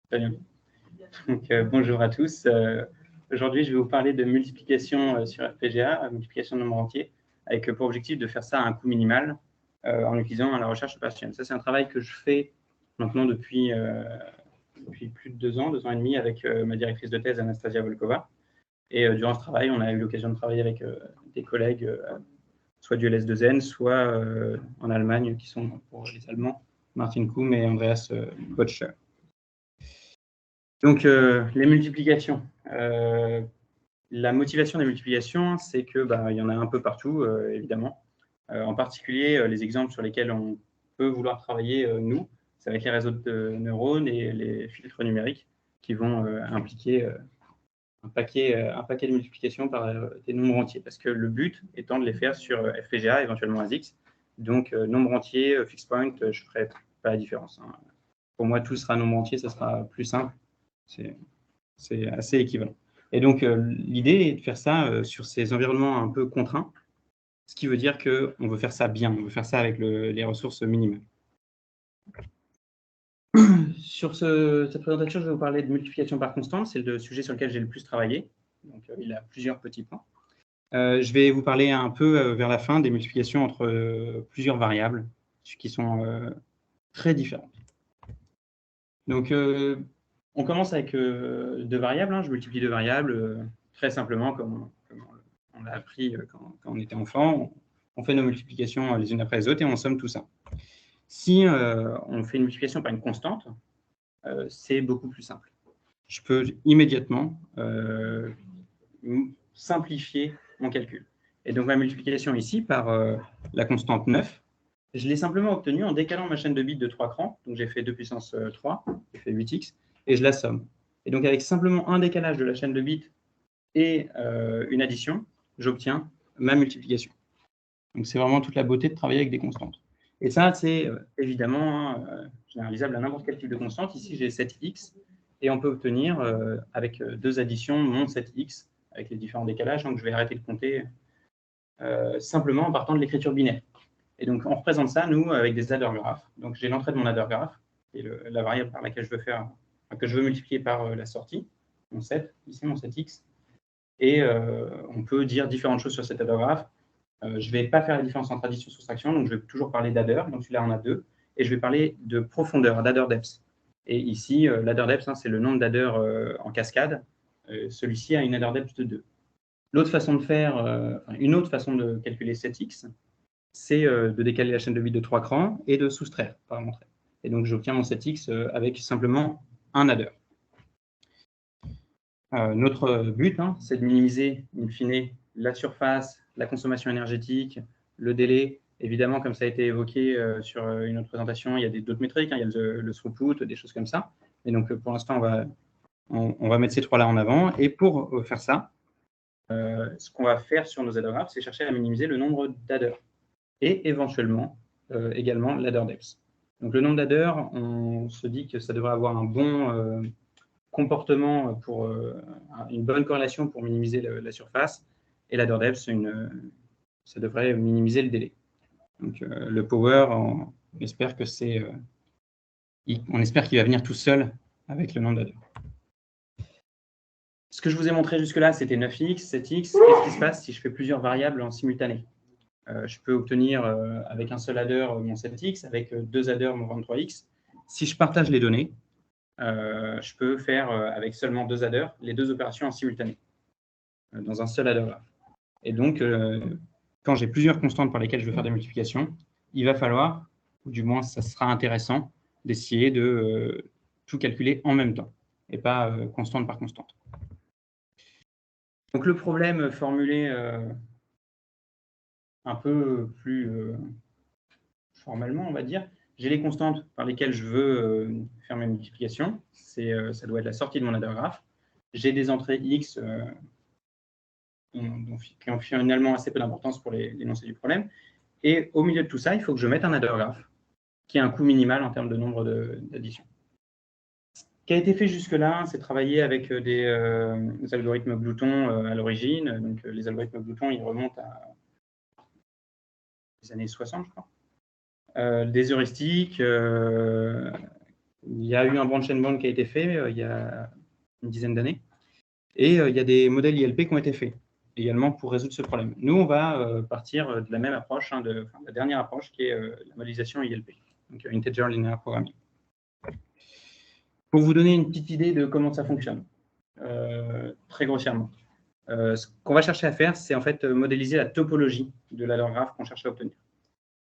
Très bien. Donc, bonjour à tous. Aujourd'hui, je vais vous parler de multiplication sur FPGA, multiplication de nombres entiers, avec pour objectif de faire ça à un coût minimal en utilisant la recherche opérationnelle. Ça, c'est un travail que je fais maintenant depuis plus de 2 ans et demi, avec ma directrice de thèse, Anastasia Volkova. Et durant ce travail, on a eu l'occasion de travailler avec des collègues, soit du LS2N, soit en Allemagne, qui sont pour les Allemands, Martin Kuhn et Andreas Kotscher. Donc, les multiplications. La motivation des multiplications, c'est que il y en a un peu partout, évidemment. En particulier, les exemples sur lesquels on peut vouloir travailler, nous, ça va être les réseaux de neurones et les filtres numériques qui vont impliquer un paquet de multiplications par des nombres entiers, parce que le but étant de les faire sur FPGA, éventuellement ASIC. Donc, nombre entier, fixed point, je ne ferai pas la différence, hein. Pour moi, tout sera nombre entier, ça sera plus simple. C'est assez équivalent. Et donc, l'idée est de faire ça sur ces environnements un peu contraints, ce qui veut dire qu'on veut faire ça bien, on veut faire ça avec les ressources minimales. Sur cette présentation, je vais vous parler de multiplication par constante. C'est le sujet sur lequel j'ai le plus travaillé. Donc, il a plusieurs petits points. Je vais vous parler un peu vers la fin des multiplications entre plusieurs variables qui sont très différentes. Donc, on commence avec deux variables, hein. Je multiplie deux variables très simplement, comme on l'a appris quand on était enfant. On fait nos multiplications les unes après les autres et on somme tout ça. Si on fait une multiplication par une constante, c'est beaucoup plus simple. Je peux immédiatement simplifier mon calcul. Et donc, ma multiplication ici par la constante 9, je l'ai simplement obtenue en décalant ma chaîne de bits de 3 crans. Donc, j'ai fait 2 puissance 3, j'ai fait 8x, et je la somme. Et donc, avec simplement un décalage de la chaîne de bits et une addition, j'obtiens ma multiplication. Donc, c'est vraiment toute la beauté de travailler avec des constantes. Et ça, c'est évidemment généralisable à n'importe quel type de constante. Ici, j'ai 7x, et on peut obtenir, avec deux additions, mon 7x, avec les différents décalages. Donc, je vais arrêter de compter simplement en partant de l'écriture binaire. Et donc, on représente ça, nous, avec des adder graphes. Donc, j'ai l'entrée de mon adder graph, qui est la variable par laquelle que je veux multiplier par la sortie, mon 7, ici, mon 7x. Et on peut dire différentes choses sur cet adder graph. Je ne vais pas faire la différence entre addition et soustraction, donc je vais toujours parler d'adder, donc celui-là on a 2, et je vais parler de profondeur, d'adder depth. Et ici, l'adder depth, c'est le nombre d'adder en cascade. Celui-ci a une adder depth de 2. L'autre façon de faire, une autre façon de calculer 7x, c'est de décaler la chaîne de bits de 3 crans et de soustraire par l'entrée. Et donc j'obtiens mon 7x avec simplement un adder. Notre but, c'est de minimiser, in fine, la surface, la consommation énergétique, le délai. Évidemment, comme ça a été évoqué sur une autre présentation, il y a d'autres métriques, il y a le throughput, des choses comme ça. Et donc, pour l'instant, on va mettre ces trois-là en avant. Et pour faire ça, ce qu'on va faire sur nos adder graphs, c'est chercher à minimiser le nombre d'adders et éventuellement également l'adder depth. Donc, le nombre d'adders, on se dit que ça devrait avoir un bon comportement pour une bonne corrélation pour minimiser la surface, et l'adder depth, ça devrait minimiser le délai. Donc le power, on espère qu'il va venir tout seul avec le nombre d'adders. Ce que je vous ai montré jusque-là, c'était 9x, 7x. Qu'est-ce qui se passe si je fais plusieurs variables en simultané? Je peux obtenir avec un seul adder mon 7x, avec deux adders mon 23x. Si je partage les données, je peux faire avec seulement deux adders les deux opérations en simultané dans un seul adder graph. Et donc, quand j'ai plusieurs constantes par lesquelles je veux faire des multiplications, il va falloir, ou du moins ça sera intéressant, d'essayer de tout calculer en même temps et pas constante par constante. Donc le problème formulé un peu plus formellement, on va dire, j'ai les constantes par lesquelles je veux faire mes multiplications. Ça doit être la sortie de mon adder graph. J'ai des entrées x qui ont finalement assez peu d'importance pour l'énoncé du problème. Et au milieu de tout ça, il faut que je mette un adder graph qui a un coût minimal en termes de nombre d'additions. Ce qui a été fait jusque-là, c'est travailler avec des algorithmes Glouton à l'origine. Donc, les algorithmes Glouton, ils remontent à les années 60, je crois. Des heuristiques Il y a eu un branch and bound qui a été fait il y a une dizaine d'années. Et il y a des modèles ILP qui ont été faits également pour résoudre ce problème. Nous, on va partir de la même approche, la dernière approche qui est la modélisation ILP, donc Integer Linear Programming. Pour vous donner une petite idée de comment ça fonctionne, très grossièrement, ce qu'on va chercher à faire, c'est en fait modéliser la topologie de l'adder graph qu'on cherche à obtenir.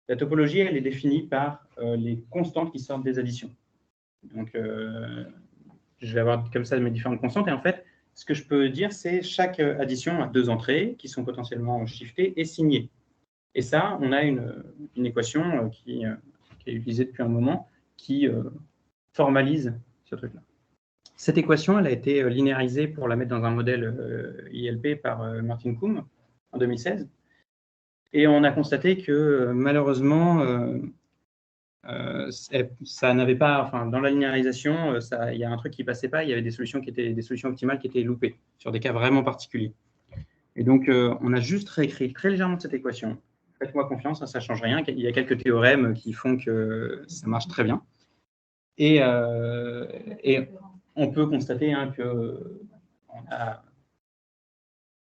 La topologie, elle est définie par les constantes qui sortent des additions. Donc, je vais avoir comme ça mes différentes constantes. Et en fait, ce que je peux dire, c'est chaque addition a 2 entrées qui sont potentiellement shiftées et signées. Et ça, on a une équation qui est utilisée depuis un moment qui formalise ce truc-là. Cette équation, elle a été linéarisée pour la mettre dans un modèle ILP par Martin Coombe en 2016. Et on a constaté que malheureusement, ça n'avait pas, enfin, dans la linéarisation, il y a un truc qui passait pas. Il y avait des solutions optimales qui étaient loupées sur des cas vraiment particuliers. Et donc, on a juste réécrit très légèrement cette équation. Faites-moi confiance, ça ne change rien. Il y a quelques théorèmes qui font que ça marche très bien. Et on peut constater que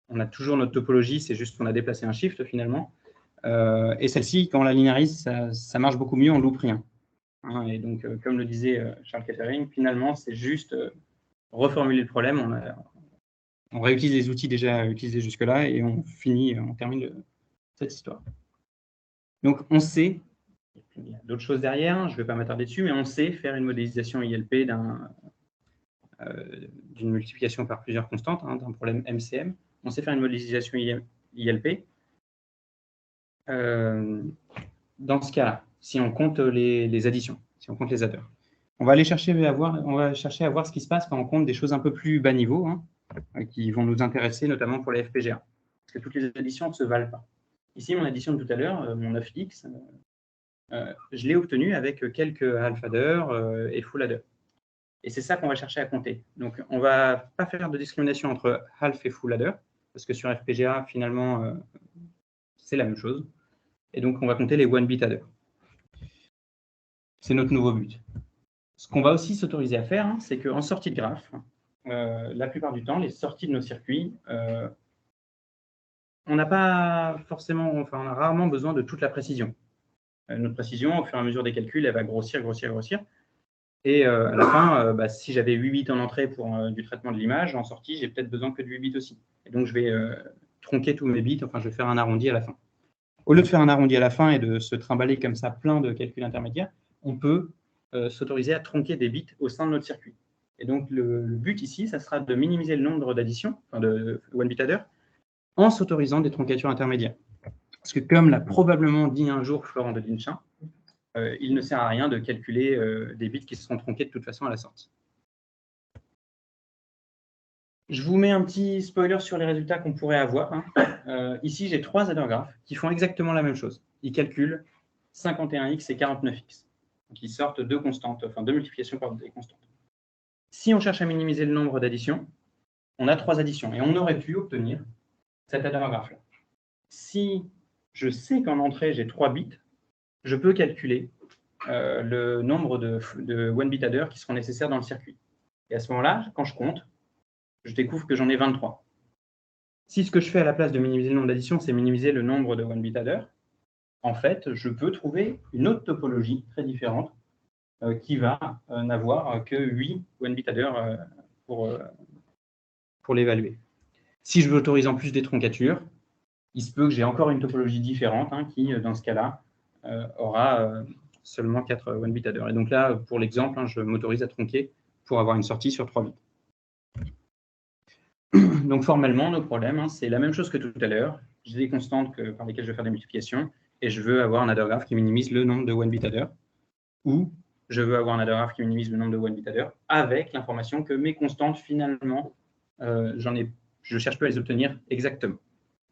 on a toujours notre topologie, c'est juste qu'on a déplacé un shift finalement. Et celle-ci, quand on la linéarise, ça marche beaucoup mieux, on ne loupe rien. Et donc, comme le disait Charles Kettering, finalement, c'est juste reformuler le problème. On réutilise les outils déjà utilisés jusque-là et on termine cette histoire. Donc, on sait, il y a d'autres choses derrière, je ne vais pas m'attarder dessus, mais on sait faire une modélisation ILP d'une multiplication par plusieurs constantes, d'un problème MCM. On sait faire une modélisation ILP. Dans ce cas-là, si on compte les additions, si on compte les adders. On va chercher à voir ce qui se passe quand on compte des choses un peu plus bas niveau, qui vont nous intéresser notamment pour les FPGA. Parce que toutes les additions ne se valent pas. Ici, mon addition de tout à l'heure, mon 9x, je l'ai obtenu avec quelques half adders et full adders. Et c'est ça qu'on va chercher à compter. Donc, on ne va pas faire de discrimination entre half et full adder, parce que sur FPGA, finalement, c'est la même chose. Et donc, on va compter les one bit adders. C'est notre nouveau but. Ce qu'on va aussi s'autoriser à faire, c'est qu'en sortie de graphe, la plupart du temps, les sorties de nos circuits, on n'a pas forcément, enfin, on a rarement besoin de toute la précision. Notre précision, au fur et à mesure des calculs, elle va grossir. Et à la fin, si j'avais 8 bits en entrée pour du traitement de l'image, en sortie, j'ai peut-être besoin que de 8 bits aussi. Et donc, je vais tronquer tous mes bits, enfin, je vais faire un arrondi à la fin. Au lieu de faire un arrondi à la fin et de se trimballer comme ça plein de calculs intermédiaires, on peut s'autoriser à tronquer des bits au sein de notre circuit. Et donc, le but ici, ça sera de minimiser le nombre d'additions, enfin de one bit adder, en s'autorisant des troncatures intermédiaires. Parce que comme l'a probablement dit un jour Florent de Linchin, il ne sert à rien de calculer des bits qui seront tronqués de toute façon à la sortie. Je vous mets un petit spoiler sur les résultats qu'on pourrait avoir. Ici, j'ai 3 adder graphes qui font exactement la même chose. Ils calculent 51x et 49x. Donc, ils sortent 2 constantes, enfin 2 multiplications par des constantes. Si on cherche à minimiser le nombre d'additions, on a 3 additions et on aurait pu obtenir cet adder graph-là. Si je sais qu'en entrée, j'ai 3 bits, je peux calculer le nombre de one bit adders qui seront nécessaires dans le circuit. Et à ce moment-là, quand je compte, je découvre que j'en ai 23. Si ce que je fais à la place de minimiser le nombre d'additions, c'est minimiser le nombre de one bit adders, en fait, je peux trouver une autre topologie très différente qui va n'avoir que 8 one bit adders pour l'évaluer. Si je veux autoriser en plus des troncatures, il se peut que j'ai encore une topologie différente qui, dans ce cas-là, aura seulement 4 one bit adders. Et donc là, pour l'exemple, je m'autorise à tronquer pour avoir une sortie sur 3 bits. Donc formellement, nos problèmes, c'est la même chose que tout à l'heure. J'ai des constantes par lesquelles je vais faire des multiplications et je veux avoir un adder graph qui minimise le nombre de one bit adders, ou je veux avoir un adder graph qui minimise le nombre de one bit adders avec l'information que mes constantes, finalement, je ne cherche plus à les obtenir exactement.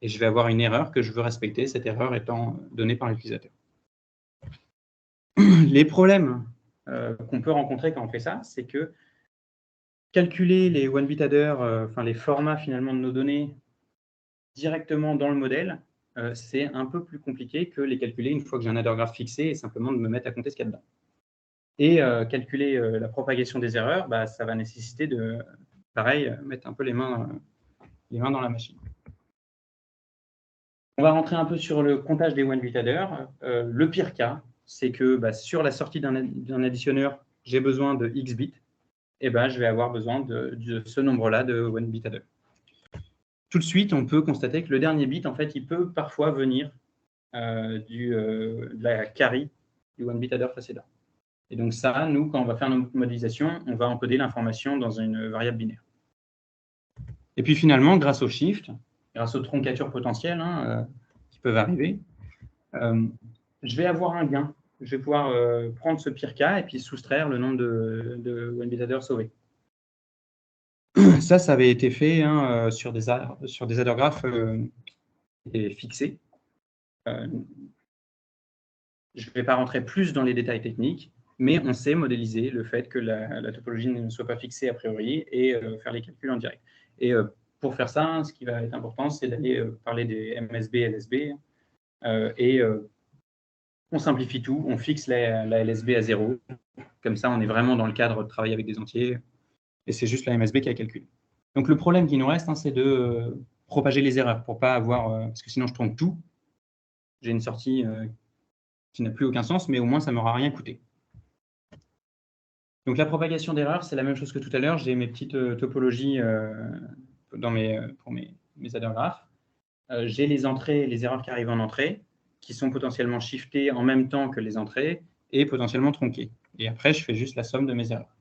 Et je vais avoir une erreur que je veux respecter, cette erreur étant donnée par l'utilisateur. Les problèmes qu'on peut rencontrer quand on fait ça, c'est que calculer les one bit adders, les formats finalement de nos données directement dans le modèle, c'est un peu plus compliqué que les calculer une fois que j'ai un adder graph fixé et simplement de me mettre à compter ce qu'il y a dedans. Et calculer la propagation des erreurs, bah, ça va nécessiter de, pareil, mettre un peu les mains dans la machine. On va rentrer un peu sur le comptage des 1 bit adders. Le pire cas, c'est que bah, sur la sortie d'un additionneur, j'ai besoin de X bits, et ben, je vais avoir besoin de ce nombre-là de 1 bit adder. Tout de suite, on peut constater que le dernier bit, en fait, il peut parfois venir de la carry du 1 bit adder précédent. Et donc ça, nous, quand on va faire notre modélisation, on va encoder l'information dans une variable binaire. Et puis finalement, grâce au shift, grâce aux troncatures potentielles qui peuvent arriver, je vais avoir un gain. Je vais pouvoir prendre ce pire cas et puis soustraire le nombre de 1 bit adders sauvés. Ça avait été fait sur des adder graph fixés. Je ne vais pas rentrer plus dans les détails techniques, mais on sait modéliser le fait que la topologie ne soit pas fixée a priori et faire les calculs en direct. Et pour faire ça, ce qui va être important, c'est d'aller parler des MSB, LSB, et on simplifie tout, on fixe la LSB à 0. Comme ça, on est vraiment dans le cadre de travailler avec des entiers, et c'est juste la MSB qui a calculé. Donc le problème qui nous reste, c'est de propager les erreurs, pour pas avoir, parce que sinon je trompe tout. J'ai une sortie qui n'a plus aucun sens, mais au moins ça ne m'aura rien coûté. Donc la propagation d'erreurs, c'est la même chose que tout à l'heure. J'ai mes petites topologies pour mes adder graph. J'ai les entrées, les erreurs qui arrivent en entrée, qui sont potentiellement shiftées en même temps que les entrées et potentiellement tronquées. Et après, je fais juste la somme de mes erreurs.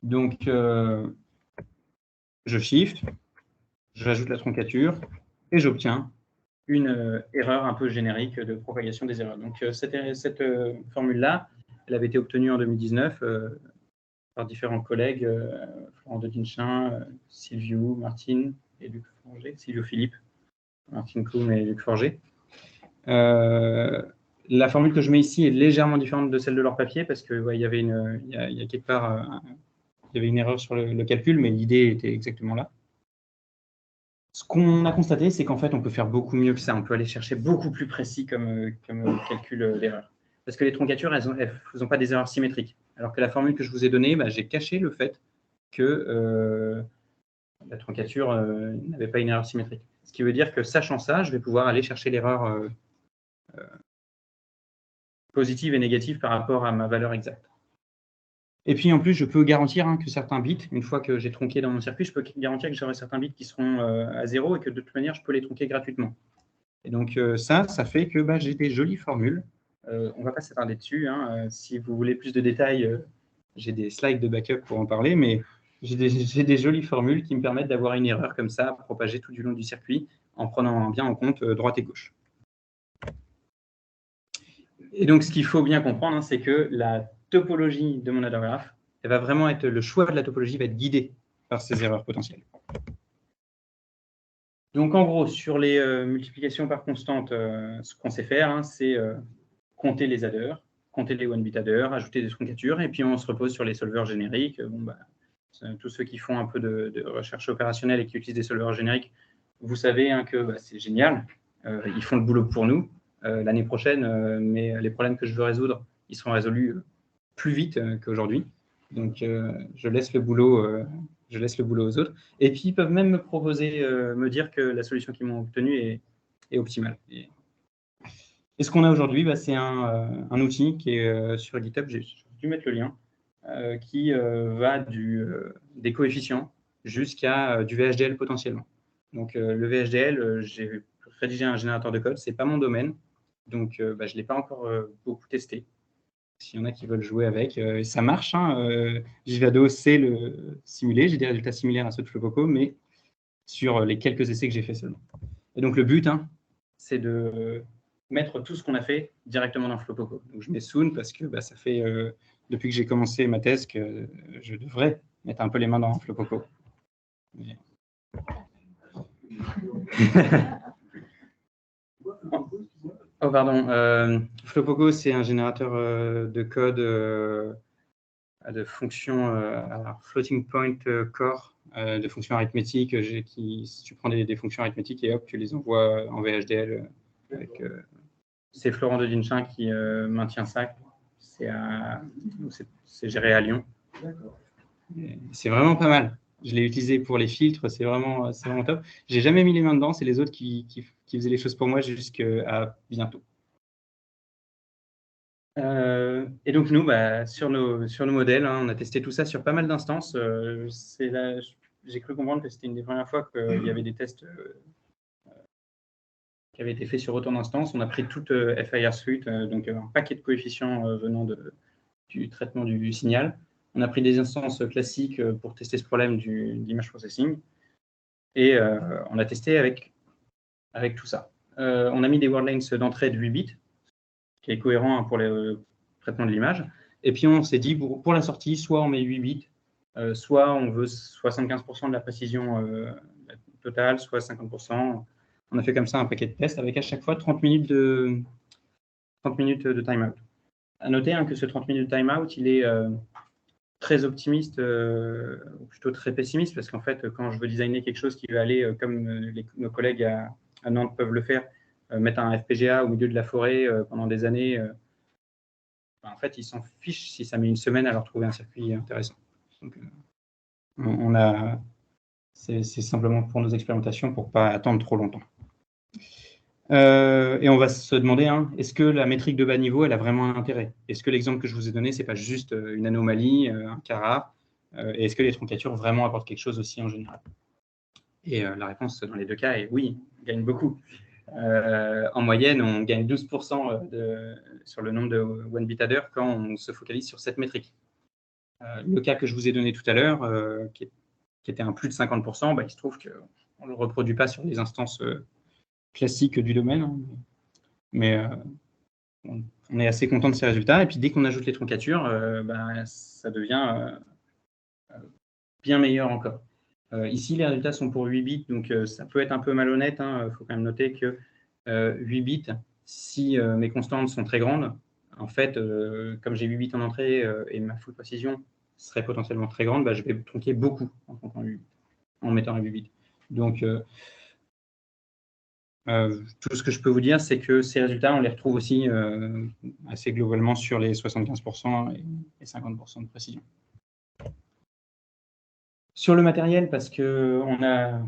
Donc, je shift, j'ajoute la troncature et j'obtiens une erreur un peu générique de propagation des erreurs. Donc, cette formule-là, elle avait été obtenue en 2019 par différents collègues, Florent Dedinchin, Silvio, Martine et Luc Forger, Silvio Philippe, Martine Klum et Luc Forger. La formule que je mets ici est légèrement différente de celle de leur papier parce qu'il y avait il y a quelque part il y avait une erreur sur le calcul, mais l'idée était exactement là. Ce qu'on a constaté, c'est qu'en fait, on peut faire beaucoup mieux que ça. On peut aller chercher beaucoup plus précis comme calcul d'erreur. Parce que les troncatures, elles n'ont pas des erreurs symétriques. Alors que la formule que je vous ai donnée, bah, j'ai caché le fait que la troncature n'avait pas une erreur symétrique. Ce qui veut dire que, sachant ça, je vais pouvoir aller chercher l'erreur positive et négative par rapport à ma valeur exacte. Et puis, en plus, je peux garantir que certains bits, une fois que j'ai tronqué dans mon circuit, je peux garantir que j'aurai certains bits qui seront à 0 et que de toute manière, je peux les tronquer gratuitement. Et donc, ça fait que j'ai des jolies formules. On ne va pas s'attarder dessus. Si vous voulez plus de détails, j'ai des slides de backup pour en parler, mais j'ai des jolies formules qui me permettent d'avoir une erreur comme ça, propagée tout du long du circuit, en prenant bien en compte droite et gauche. Et donc, ce qu'il faut bien comprendre, c'est que la topologie de mon adder graph, elle va vraiment être, le choix de la topologie va être guidé par ces erreurs potentielles. Donc, en gros, sur les multiplications par constante, ce qu'on sait faire, c'est compter les adders, compter les 1 bit adders, ajouter des troncatures, et puis on se repose sur les solvers génériques. Tous ceux qui font un peu de recherche opérationnelle et qui utilisent des solvers génériques, vous savez que c'est génial. Ils font le boulot pour nous. L'année prochaine, mais les problèmes que je veux résoudre, ils seront résolus plus vite qu'aujourd'hui. Donc, je laisse le boulot aux autres. Et puis, ils peuvent même me proposer, me dire que la solution qu'ils m'ont obtenue est optimale. Et ce qu'on a aujourd'hui, c'est un outil qui est sur GitHub, j'ai dû mettre le lien, qui va des coefficients jusqu'à du VHDL potentiellement. Donc, le VHDL, j'ai rédigé un générateur de code, ce n'est pas mon domaine, donc je ne l'ai pas encore beaucoup testé. S'il y en a qui veulent jouer avec, ça marche. Vivado sait le simuler, j'ai des résultats similaires à ceux de Flopoco, mais sur les quelques essais que j'ai fait seulement. Et donc, le but, c'est de mettre tout ce qu'on a fait directement dans Flopoco. Donc, je mets soon parce que ça fait depuis que j'ai commencé ma thèse que je devrais mettre un peu les mains dans Flopoco. Mais... Oh, pardon. Flopoco, c'est un générateur de code de fonctions floating point core, de fonctions arithmétiques. Si tu prends des fonctions arithmétiques et hop, tu les envoies en VHDL. C'est Florent Dedinchin qui maintient ça. c'est géré à Lyon. C'est vraiment pas mal. Je l'ai utilisé pour les filtres, c'est vraiment top. J'ai jamais mis les mains dedans, c'est les autres qui faisaient les choses pour moi jusqu'à bientôt. Et donc nous, sur nos modèles, hein, on a testé tout ça sur pas mal d'instances. J'ai cru comprendre que c'était une des premières fois qu'il y avait des tests qui avaient été faits sur autant d'instances. On a pris toute FIR Suite, donc un paquet de coefficients venant du traitement du signal. On a pris des instances classiques pour tester ce problème d'image processing. Et on a testé avec tout ça. On a mis des word lengths d'entrée de 8 bits, qui est cohérent pour le traitement de l'image. Et puis on s'est dit, pour la sortie, soit on met 8 bits, soit on veut 75% de la précision totale, soit 50%. On a fait comme ça un paquet de tests avec à chaque fois 30 minutes de timeout. À noter que ce 30 minutes de timeout, il est très optimiste, ou plutôt très pessimiste, parce qu'en fait, quand je veux designer quelque chose qui va aller comme nos collègues à Nantes peuvent le faire, mettre un FPGA au milieu de la forêt pendant des années, en fait, ils s'en fichent si ça met une semaine à leur trouver un circuit intéressant. Donc, c'est simplement pour nos expérimentations, pour ne pas attendre trop longtemps. Et on va se demander, est-ce que la métrique de bas niveau, elle a vraiment un intérêt? Est-ce que l'exemple que je vous ai donné, ce n'est pas juste une anomalie, un cas rare? Et est-ce que les troncatures vraiment apportent quelque chose aussi en général? Et la réponse dans les deux cas est oui, on gagne beaucoup. En moyenne, on gagne 12% sur le nombre de one bit adder quand on se focalise sur cette métrique. Le cas que je vous ai donné tout à l'heure, qui était un plus de 50%, il se trouve qu'on ne le reproduit pas sur les instances classiques du domaine. Mais on est assez content de ces résultats. Et puis, dès qu'on ajoute les troncatures, ça devient bien meilleur encore. Ici, les résultats sont pour 8 bits, donc ça peut être un peu malhonnête. Il faut quand même noter que 8 bits, si mes constantes sont très grandes, en fait, comme j'ai 8 bits en entrée et ma full précision serait potentiellement très grande, je vais tronquer beaucoup en mettant un 8 bits. Donc, tout ce que je peux vous dire, c'est que ces résultats, on les retrouve aussi assez globalement sur les 75% et 50% de précision. Sur le matériel, parce qu'on a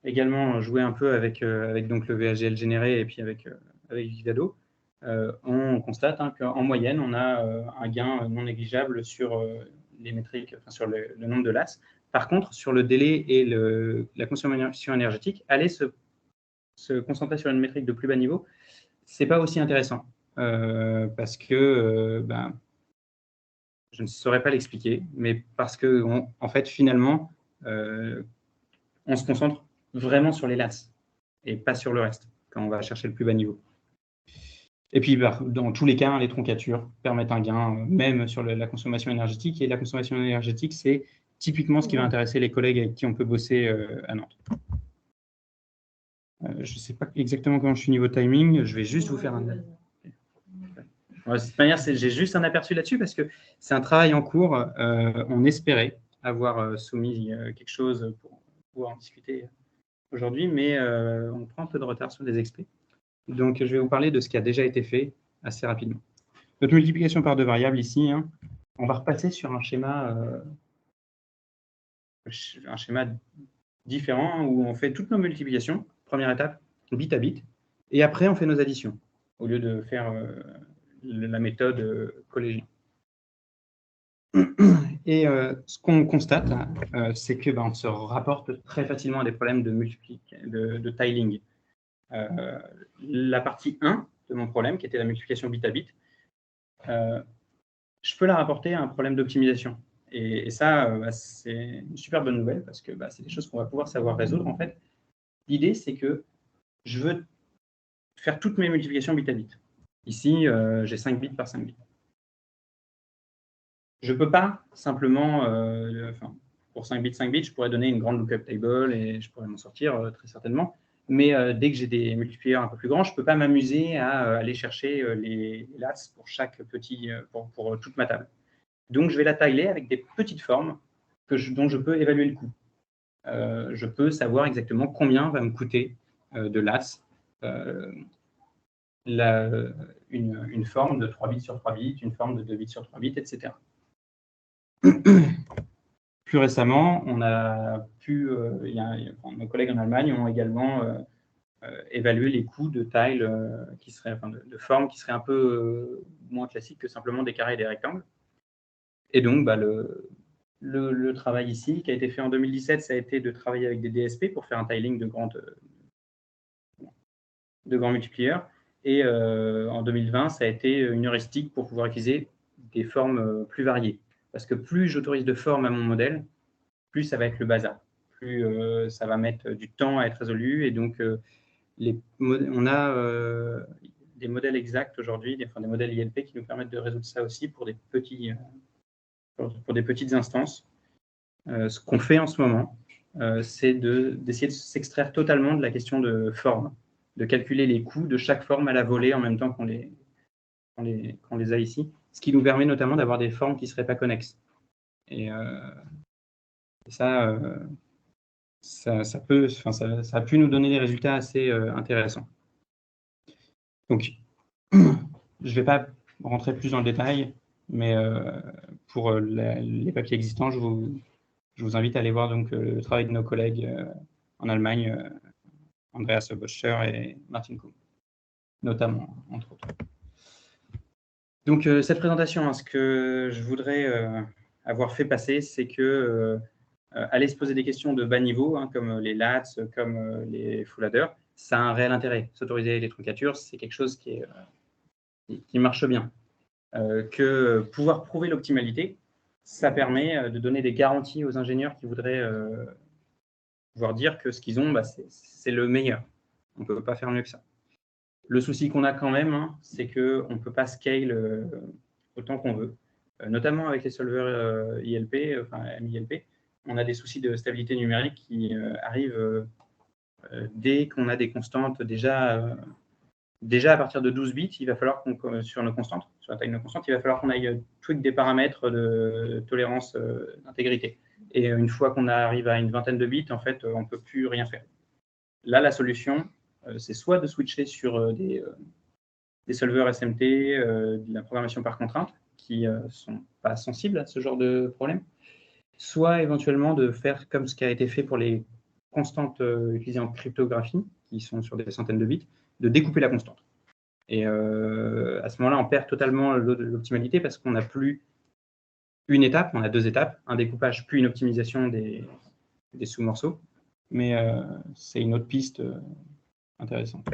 également joué un peu avec donc le VHDL généré et puis avec Vivado, on constate qu'en moyenne, on a un gain non négligeable sur les métriques, sur le nombre de LAS. Par contre, sur le délai et la consommation énergétique, aller se concentrer sur une métrique de plus bas niveau, ce n'est pas aussi intéressant parce que je ne saurais pas l'expliquer, mais parce que en fait, finalement, on se concentre vraiment sur les LAS et pas sur le reste quand on va chercher le plus bas niveau. Et puis, dans tous les cas, les troncatures permettent un gain, même sur la consommation énergétique. Et la consommation énergétique, c'est typiquement ce qui va intéresser les collègues avec qui on peut bosser à Nantes. Je ne sais pas exactement comment je suis niveau timing. Je vais juste vous faire un... De cette manière, j'ai juste un aperçu là-dessus parce que c'est un travail en cours. On espérait avoir soumis quelque chose pour pouvoir en discuter aujourd'hui, mais on prend un peu de retard sur les expés. Donc, je vais vous parler de ce qui a déjà été fait assez rapidement. Notre multiplication par deux variables ici, on va repasser sur un schéma différent où on fait toutes nos multiplications, première étape, bit à bit, et après on fait nos additions, au lieu de faire la méthode collégien. Et ce qu'on constate, c'est que on se rapporte très facilement à des problèmes de tiling. La partie 1 de mon problème, qui était la multiplication bit à bit, je peux la rapporter à un problème d'optimisation. Et ça, c'est une super bonne nouvelle parce que c'est des choses qu'on va pouvoir savoir résoudre. En fait, l'idée, c'est que je veux faire toutes mes multiplications bit à bit. Ici, j'ai 5 bits par 5 bits. Je ne peux pas simplement, pour 5 bits, je pourrais donner une grande lookup table et je pourrais m'en sortir très certainement. Mais dès que j'ai des multipliers un peu plus grands, je ne peux pas m'amuser à aller chercher les LAS pour chaque petit, pour toute ma table. Donc, je vais la tiler avec des petites formes dont je peux évaluer le coût. Je peux savoir exactement combien va me coûter de LAS une forme de 3 bits sur 3 bits, une forme de 2 bits sur 3 bits, etc. Plus récemment, on a pu, nos collègues en Allemagne ont également évalué les coûts de tiles qui seraient, de formes qui seraient un peu moins classiques que simplement des carrés et des rectangles. Et donc, le travail ici, qui a été fait en 2017, ça a été de travailler avec des DSP pour faire un tiling de grands multiplieurs. Et en 2020, ça a été une heuristique pour pouvoir utiliser des formes plus variées. Parce que plus j'autorise de formes à mon modèle, plus ça va être le bazar. Plus ça va mettre du temps à être résolu. Et donc, on a des modèles exacts aujourd'hui, des modèles ILP qui nous permettent de résoudre ça aussi pour des petites instances. Ce qu'on fait en ce moment, c'est d'essayer de s'extraire totalement de la question de forme, de calculer les coûts de chaque forme à la volée en même temps qu'on les a ici, ce qui nous permet notamment d'avoir des formes qui ne seraient pas connexes. Et ça a pu nous donner des résultats assez intéressants. Donc, je ne vais pas rentrer plus dans le détail, mais pour les papiers existants, je vous invite à aller voir donc, le travail de nos collègues en Allemagne, Andreas Boscher et Martin Kuhn, notamment, entre autres. Donc, cette présentation, ce que je voudrais avoir fait passer, c'est que aller se poser des questions de bas niveau, comme les LATS, comme les full adders, ça a un réel intérêt. S'autoriser les truncatures, c'est quelque chose qui marche bien. Que pouvoir prouver l'optimalité, ça permet de donner des garanties aux ingénieurs qui voudraient pouvoir dire que ce qu'ils ont, c'est le meilleur. On ne peut pas faire mieux que ça. Le souci qu'on a quand même, c'est qu'on ne peut pas scale autant qu'on veut, notamment avec les solvers ILP, MILP. On a des soucis de stabilité numérique qui arrivent dès qu'on a des constantes déjà à partir de 12 bits, il va falloir sur nos constantes, sur la taille de nos constantes, il va falloir qu'on aille tweak des paramètres de tolérance d'intégrité. Et une fois qu'on arrive à une vingtaine de bits, en fait, on ne peut plus rien faire. Là, la solution, c'est soit de switcher sur des solvers SMT, de la programmation par contrainte, qui ne sont pas sensibles à ce genre de problème, soit éventuellement de faire comme ce qui a été fait pour les constantes utilisées en cryptographie, qui sont sur des centaines de bits, de découper la constante. Et à ce moment-là, on perd totalement l'optimalité parce qu'on n'a plus une étape, on a 2 étapes, un découpage puis une optimisation des sous-morceaux. Mais c'est une autre piste intéressante.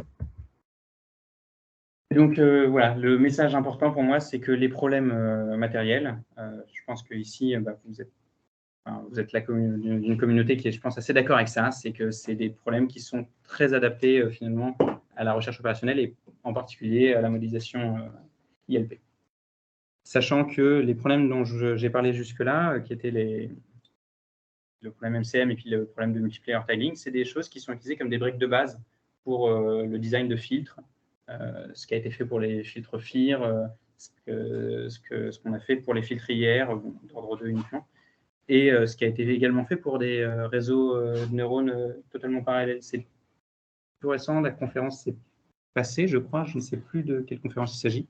Et donc voilà, le message important pour moi, c'est que les problèmes matériels, je pense qu'ici, vous êtes d'une communauté qui est, je pense, assez d'accord avec ça, c'est que c'est des problèmes qui sont très adaptés finalement à la recherche opérationnelle et en particulier à la modélisation ILP. Sachant que les problèmes dont j'ai parlé jusque-là, qui étaient le problème MCM et puis le problème de multiplayer tiling, c'est des choses qui sont utilisées comme des briques de base pour le design de filtres, ce qui a été fait pour les filtres FIR, ce qu'on a fait pour les filtres IR, d'ordre 2 uniquement, et ce qui a été également fait pour des réseaux de neurones totalement parallèles. C'est tout récent, la conférence s'est passée, je crois, je ne sais plus de quelle conférence il s'agit,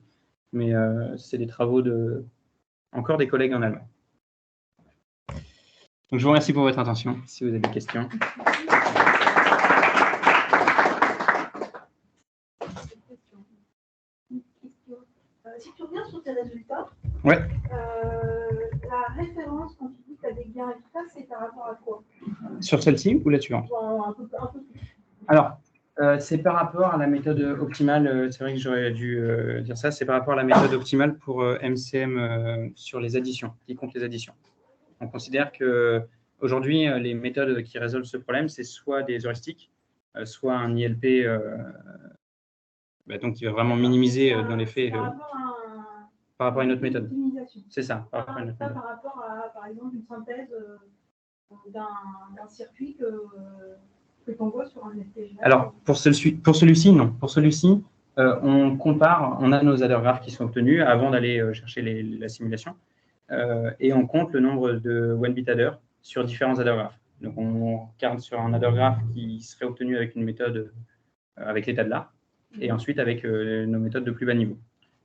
mais c'est des travaux encore des collègues en Allemagne. Donc, je vous remercie pour votre attention. Si vous avez des questions. Si tu reviens sur tes résultats, ouais. La référence, quand tu dis que tu as des gains efficaces, c'est par rapport à quoi? Sur celle-ci ou la suivante? Un peu plus. Alors, c'est par rapport à la méthode optimale, c'est vrai que j'aurais dû dire ça, c'est par rapport à la méthode optimale pour MCM sur les additions, qui compte les additions. On considère qu'aujourd'hui, les méthodes qui résolvent ce problème, c'est soit des heuristiques, soit un ILP donc qui va vraiment minimiser dans les faits par rapport à une autre méthode. C'est ça, par rapport à une autre méthode. Par rapport à, par exemple, une synthèse d'un circuit que tu envoies sur un FPGA. Alors, pour celui-ci, non. Pour celui-ci, on compare, on a nos adder graphs qui sont obtenus avant d'aller chercher la simulation, et on compte le nombre de one-bit adder sur différents adder graphs. Donc, on regarde sur un adder graph qui serait obtenu avec une méthode avec l'état de l'art. et ensuite avec nos méthodes de plus bas niveau.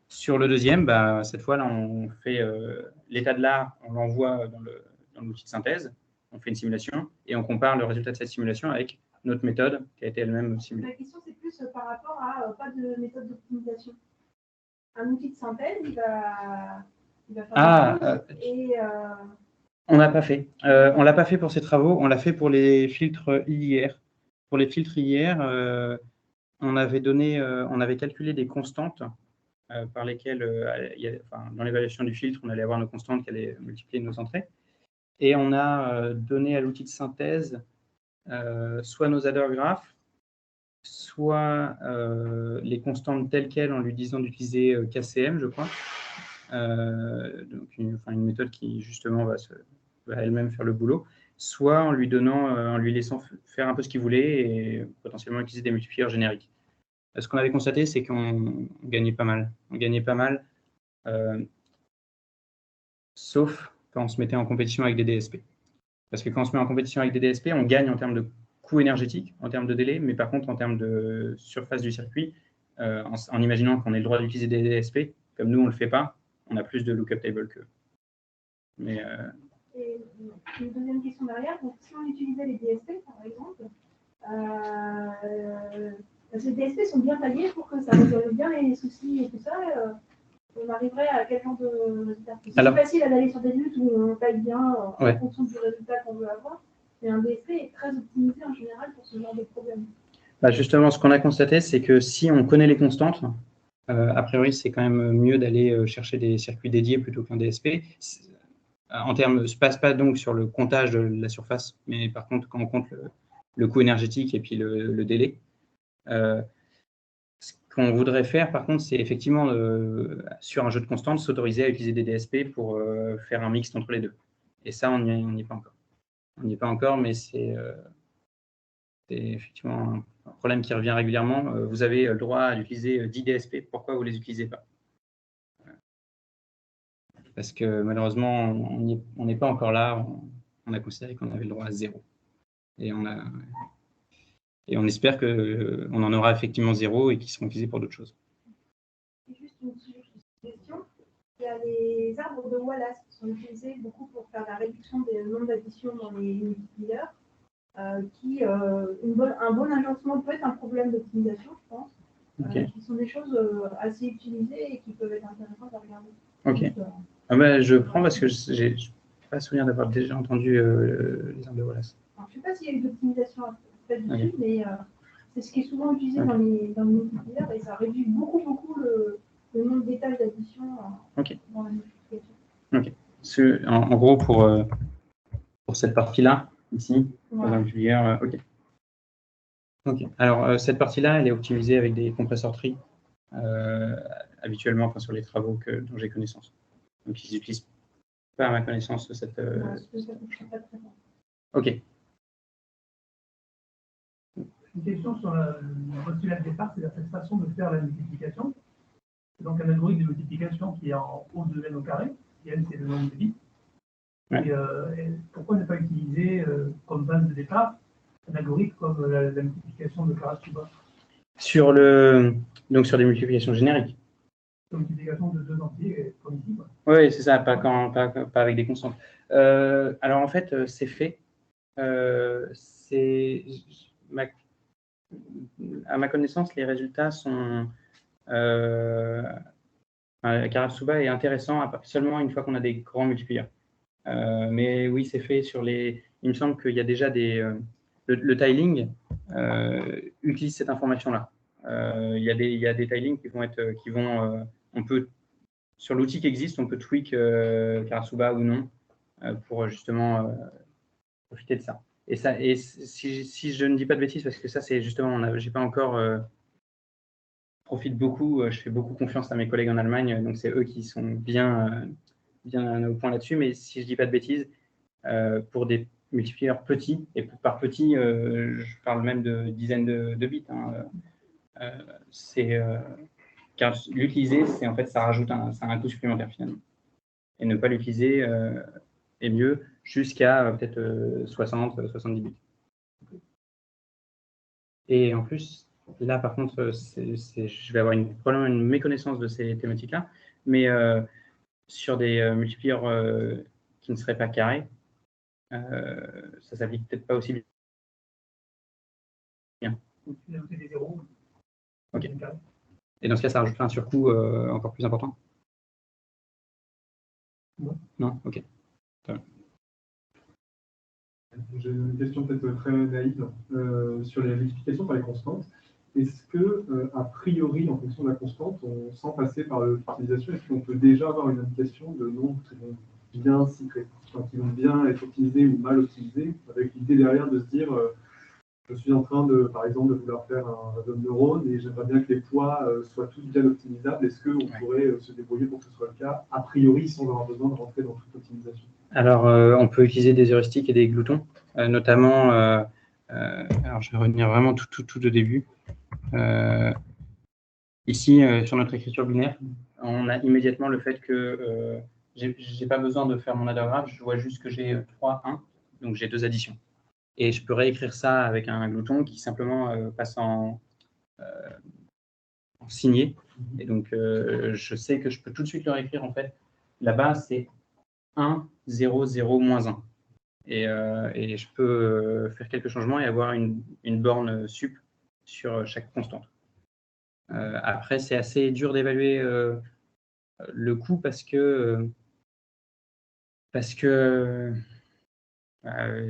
Sur le deuxième, cette fois, là, on fait l'état de l'art, on l'envoie dans l'outil de synthèse, on fait une simulation, et on compare le résultat de cette simulation avec notre méthode qui a été elle-même simulée. La question, c'est plus par rapport à pas de méthode d'optimisation. Un outil de synthèse, il va faire des choses et... On n'a pas fait. On l'a pas fait pour ces travaux, on l'a fait pour les filtres IIR. Pour les filtres IIR, on avait calculé des constantes par lesquelles, dans l'évaluation du filtre, on allait avoir nos constantes qui allaient multiplier nos entrées. Et on a donné à l'outil de synthèse soit nos adder graphes, soit les constantes telles quelles en lui disant d'utiliser KCM, je crois. Donc une méthode qui justement va elle-même faire le boulot, soit en lui laissant faire un peu ce qu'il voulait et potentiellement utiliser des multiplieurs génériques. Ce qu'on avait constaté, c'est qu'on gagnait pas mal. On gagnait pas mal, sauf quand on se mettait en compétition avec des DSP. Parce que quand on se met en compétition avec des DSP, on gagne en termes de coût énergétique, en termes de délai, mais par contre, en termes de surface du circuit, en imaginant qu'on ait le droit d'utiliser des DSP, comme nous, on ne le fait pas, on a plus de lookup table qu'eux. Mais, Et une deuxième question derrière, donc si on utilisait les DSP, par exemple, parce que les DSP sont bien taillés pour que ça résolve bien les soucis et tout ça, on arriverait à quel genre de résultat? C'est plus facile d'aller sur des luttes où on taille bien en fonction du résultat qu'on veut avoir, mais un DSP est très optimisé en général pour ce genre de problème. Justement, ce qu'on a constaté, c'est que si on connaît les constantes, a priori, c'est quand même mieux d'aller chercher des circuits dédiés plutôt qu'un DSP. En termes, se passe pas donc sur le comptage de la surface, mais par contre, quand on compte le coût énergétique et puis le délai. Ce qu'on voudrait faire, par contre, c'est effectivement, sur un jeu de constantes, s'autoriser à utiliser des DSP pour faire un mixte entre les deux. Et ça, on n'y est pas encore. On n'y est pas encore, mais c'est effectivement un problème qui revient régulièrement. Vous avez le droit d'utiliser 10 DSP, pourquoi vous ne les utilisez pas? Parce que malheureusement, on n'est pas encore là. On a considéré qu'on avait le droit à 0. Et on espère qu'on en aura effectivement 0 et qu'ils seront utilisés pour d'autres choses. Et juste une question. Il y a les arbres de Wallace qui sont utilisés beaucoup pour faire la réduction des nombres d'additions dans les multiplieurs. Un bon agencement peut être un problème d'optimisation, je pense. Qui sont des choses assez utilisées et qui peuvent être intéressantes à regarder. Ok. Je prends parce que je n'ai pas souvenir d'avoir déjà entendu les arbres de Wallace. Alors, je ne sais pas s'il y a eu d'optimisation faite dessus, mais c'est ce qui est souvent utilisé dans les multiplieurs et ça réduit beaucoup le nombre d'étages d'addition dans la multiplication. En gros, pour cette partie-là, ici, dans un multiplieur, ok. Alors, cette partie-là, elle est optimisée avec des compresseurs tri, habituellement sur les travaux dont j'ai connaissance. Donc, ils n'utilisent pas, à ma connaissance, cette... Ok. Une question sur le postulat de départ, c'est cette façon de faire la multiplication. C'est donc un algorithme de multiplication qui est en haut de n au carré, et n c'est le nombre de bits. Et pourquoi ne pas utiliser comme base de départ un algorithme comme la multiplication de Karasuba? Donc sur des multiplications génériques. Une multiplication de 2 entiers, comme ici. Oui, c'est ça, pas avec des constantes. Alors en fait, c'est fait. À ma connaissance, les résultats sont... Karasuba est intéressant seulement une fois qu'on a des grands multiplieurs. Mais oui, c'est fait sur les... Il me semble qu'il y a déjà des... le tiling utilise cette information-là. Il y a des tilings qui vont... on peut, sur l'outil qui existe, on peut tweak Karasuba ou non pour justement profiter de ça. Et si je ne dis pas de bêtises, parce que ça, c'est justement, j'ai pas encore profite beaucoup, je fais beaucoup confiance à mes collègues en Allemagne, donc c'est eux qui sont bien au point là-dessus, mais si je dis pas de bêtises, pour des multiplieurs petits, et par petit, je parle même de dizaines de bits, car l'utiliser, c'est en fait, ça rajoute un coût supplémentaire finalement. Et ne pas l'utiliser est mieux jusqu'à peut-être 60, 70 bits. Et en plus, Là, par contre, je vais avoir probablement une méconnaissance de ces thématiques-là, mais sur des multiplieurs qui ne seraient pas carrés, ça s'applique peut-être pas aussi bien. Des zéros. Ok. Et dans ce cas, ça rajoute un surcoût encore plus important? Non. Non. Ok. J'ai une question peut-être très naïve sur les multiplications par les constantes. Est-ce que, a priori, en fonction de la constante, sans passer par l'optimisation, est-ce qu'on peut déjà avoir une indication de nombres qui vont bien citer, enfin, qui vont bien être optimisés ou mal optimisés, avec l'idée derrière de se dire je suis en train de, par exemple, de vouloir faire un réseau de neurones et j'aimerais bien que les poids soient tous bien optimisables. Est-ce qu'on pourrait se débrouiller pour que ce soit le cas, a priori, sans avoir besoin de rentrer dans toute l'optimisation? Alors, on peut utiliser des heuristiques et des gloutons, notamment, alors je vais revenir vraiment tout au début. Ici, sur notre écriture binaire, on a immédiatement le fait que je n'ai pas besoin de faire mon adder graph, je vois juste que j'ai 3, 1, donc j'ai 2 additions. Et je peux réécrire ça avec un glouton qui simplement passe en signé. Et donc, je sais que je peux tout de suite le réécrire. En fait, la base, c'est 1, 0, 0, moins 1. Et je peux faire quelques changements et avoir une borne sup sur chaque constante. Après, c'est assez dur d'évaluer le coût parce que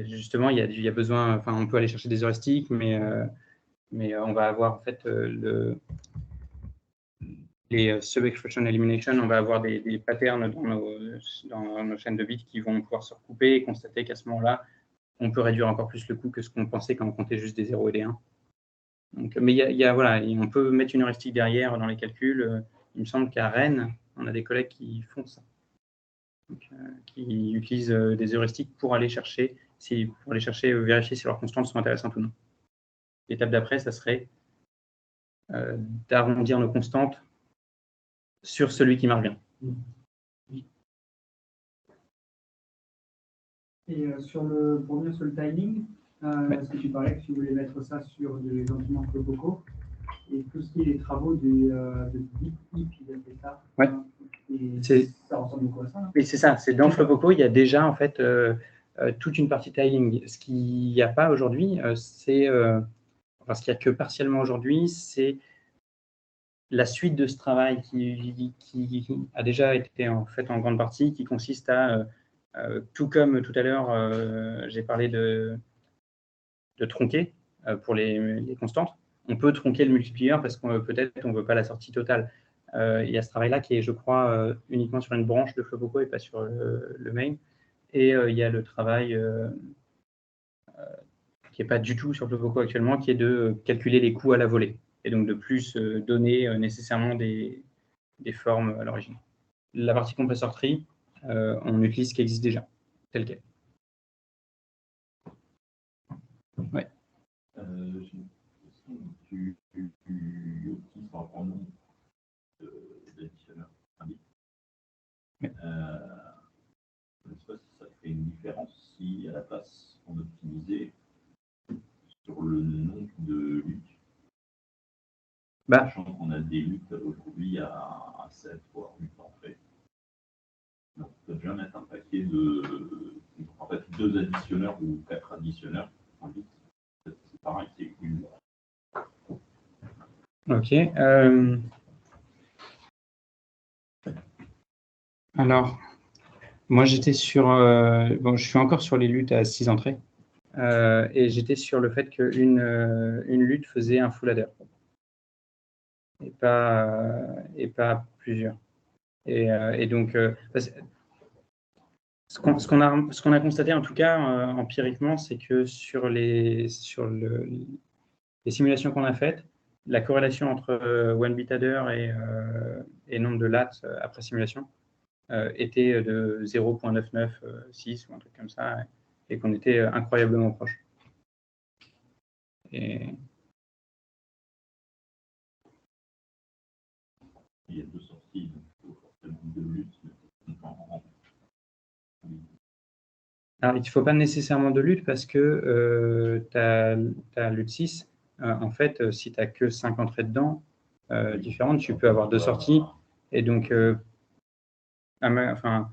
justement, il y a besoin, enfin, on peut aller chercher des heuristiques, mais on va avoir en fait les sub-expression elimination, on va avoir des patterns dans nos chaînes de bits qui vont pouvoir se recouper et constater qu'à ce moment-là, on peut réduire encore plus le coût que ce qu'on pensait quand on comptait juste des 0 et des 1. Donc, mais voilà, on peut mettre une heuristique derrière dans les calculs. Il me semble qu'à Rennes, on a des collègues qui font ça. Donc, qui utilisent des heuristiques pour aller chercher, vérifier si leurs constantes sont intéressantes ou non. L'étape d'après, ça serait d'arrondir nos constantes sur celui qui marche bien. Et pour revenir sur le timing, est-ce que tu parlais que tu voulais mettre ça sur des instruments Flococo et tout ce qui est les travaux de Deep Hip, ils appellent ça. Ouais. Ça ressemble à quoi ça? Oui, c'est ça. C'est dans Flococo, il y a déjà en fait toute une partie tiling. Ce qu'il n'y a pas aujourd'hui, ce qu'il n'y a que partiellement aujourd'hui, c'est la suite de ce travail qui a déjà été en fait en grande partie, qui consiste à, tout comme tout à l'heure, j'ai parlé de tronquer pour les constantes. On peut tronquer le multiplier parce qu'on peut-être on ne veut pas la sortie totale. Il y a ce travail-là qui est, je crois, uniquement sur une branche de Flococo et pas sur le main. Et il y a le travail qui n'est pas du tout sur Flococo actuellement, qui est de calculer les coûts à la volée. Et donc de plus donner nécessairement des formes à l'origine. La partie compressor tree, on utilise ce qui existe déjà, tel quel. Ouais. J'ai une question. Tu utilises un grand nombre d'additionneurs. Oui. Je ne sais pas si ça fait une différence si à la place on optimisait sur le nombre de luttes. Sachant qu'on a des luttes aujourd'hui à 7 voire 8 en fait. Donc on peut déjà mettre un paquet en fait 2 additionneurs ou 4 additionneurs en lutte. C'est pareil, c'est une. Ok. Alors, moi j'étais sur. Bon, je suis encore sur les luttes à 6 entrées. Et j'étais sur le fait qu'une lutte faisait un full adder. Et pas plusieurs. Et donc, ce qu'on a constaté, en tout cas, empiriquement, c'est que sur les simulations qu'on a faites, la corrélation entre one bit adder et nombre de lats après simulation était de 0,996 ou un truc comme ça, et qu'on était incroyablement proche. Et... Il y a 2 sorties, donc il faut forcément 2 luttes. Alors, il ne faut pas nécessairement de lutte parce que tu as lutte 6 en fait, si tu n'as que 5 entrées dedans différentes, tu peux avoir 2 sorties. Et donc, enfin,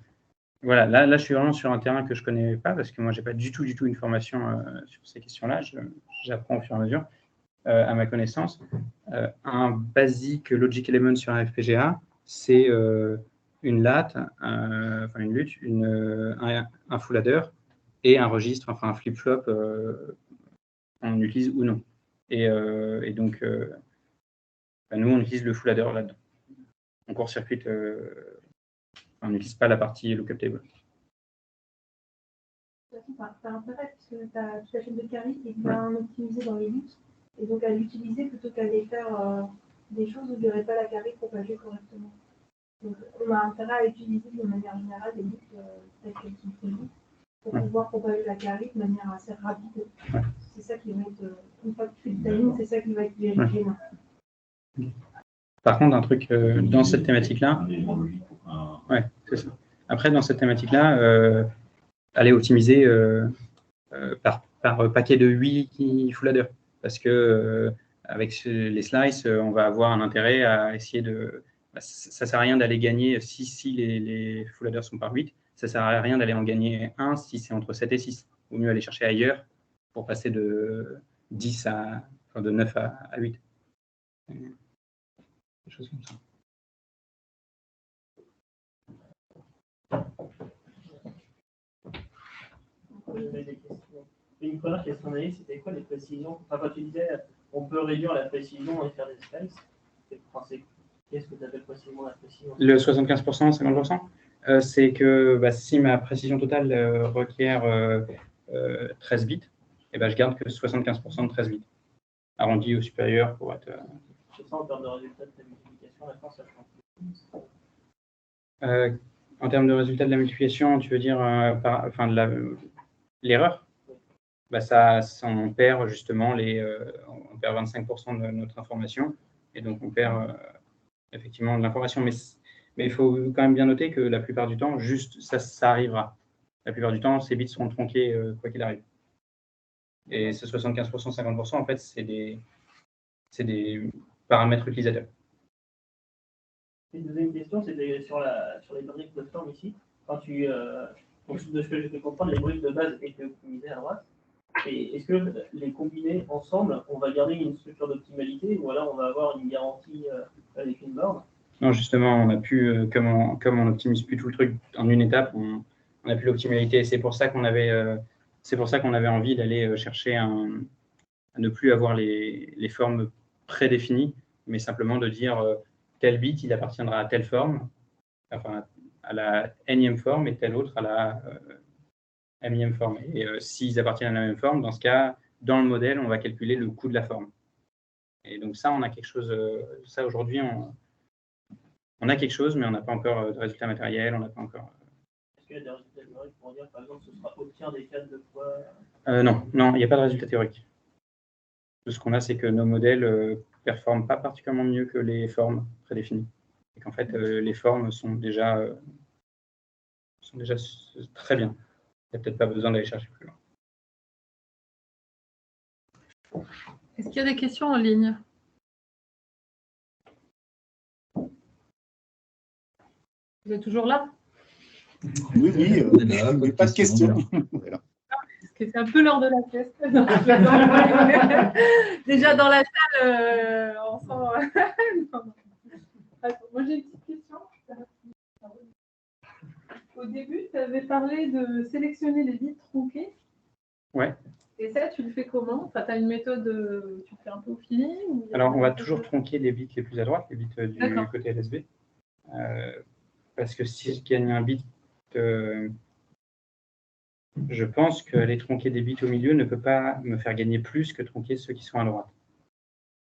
voilà, là, je suis vraiment sur un terrain que je ne connais pas parce que moi, je n'ai pas du tout une formation sur ces questions-là. J'apprends au fur et à mesure à ma connaissance. Un basic logic element sur un FPGA, c'est une latte, enfin une lutte, un full adder et un registre, enfin un flip-flop, on utilise ou non. Et donc, nous, on utilise le full adder là-dedans. On court-circuite, on n'utilise pas la partie lookup table. T'as intérêt parce que tu as toute la chaîne de carry qui est bien optimisée dans les luttes. Et donc à l'utiliser plutôt qu'à aller faire des choses où il n'y aurait pas la carry propagée correctement. Donc on a intérêt à utiliser de manière générale les luttes telles qu'elles sont prévues pour pouvoir propager la carry de manière assez rapide. C'est ça qui va être, une fois que tu fais du timing, c'est ça qui va être vérifié. Par contre, un truc dans cette thématique-là, c'est ça. Après, dans cette thématique-là, aller optimiser par paquet de 8 full adder. Parce que avec les slices, on va avoir un intérêt à essayer de... ça ne sert à rien d'aller gagner si les full adders sont par 8. Ça ne sert à rien d'aller en gagner 1 si c'est entre 7 et 6. Il vaut mieux aller chercher ailleurs pour passer de 10 enfin de 9 à 8. Des choses comme ça. J'avais des questions. Une première question d'analyse, c'était quoi les précisions? Enfin, quand tu disais on peut réduire la précision et faire des slices, qu'est-ce que tu appelles précisément la précision? Le 75%, 50%, c'est que si ma précision totale requiert 13 bits, et je garde que 75% de 13 bits, arrondi au supérieur pour être... C'est ça en termes de résultat de ta multiplication, la fin, ça change. En termes de résultat de la multiplication, tu veux dire l'erreur? Ça, on perd justement on perd 25% de notre information, et donc on perd effectivement de l'information. Mais il faut quand même bien noter que la plupart du temps, juste ça arrivera. La plupart du temps, ces bits seront tronqués quoi qu'il arrive. Et ce 75%, 50%, en fait, c'est des paramètres utilisateurs. Une deuxième question, c'était sur les briques de forme ici. Quand de ce que je peux comprendre, les briques de base étaient optimisées à droite. Et est-ce que les combiner ensemble, on va garder une structure d'optimalité ou alors on va avoir une garantie avec une borne? Non, justement, on a pu, comme on n'optimise plus tout le truc en une étape, on n'a plus l'optimalité. C'est pour ça qu'on avait envie d'aller chercher à ne plus avoir les formes prédéfinies, mais simplement de dire tel bit, il appartiendra à telle forme, enfin à la nème forme, et tel autre à la millième forme. Et s'ils appartiennent à la même forme, dans ce cas, dans le modèle, on va calculer le coût de la forme. Et donc ça, on a quelque chose. Ça, aujourd'hui, on a quelque chose, mais on n'a pas encore de résultats matériels. On n'a pas encore. Est-ce qu'il y a des résultats théoriques pour dire, par exemple, ce sera obtient des cas de fois? Non, il n'y a pas de résultats théoriques. Tout ce qu'on a, c'est que nos modèles performent pas particulièrement mieux que les formes prédéfinies. Et qu'en fait, les formes sont déjà très bien. Il n'y a peut-être pas besoin d'aller chercher plus loin. Est-ce qu'il y a des questions en ligne? Vous êtes toujours là? Oui, pas de questions. Voilà. Parce que c'est un peu l'heure de la sieste. Déjà dans la salle, on sent... Attends, moi j'ai une petite question. Au début, tu avais parlé de sélectionner les bits tronqués. Ouais. Et ça, tu le fais comment? Enfin, tu as une méthode, tu le fais un peu au feeling ou... Alors, on va toujours tronquer les bits les plus à droite, les bits du côté LSB. Parce que si je gagne un bit, je pense que les tronquer des bits au milieu ne peut pas me faire gagner plus que tronquer ceux qui sont à droite.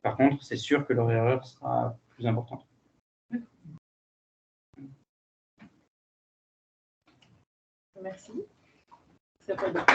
Par contre, c'est sûr que leur erreur sera plus importante. Merci. Ça peut être...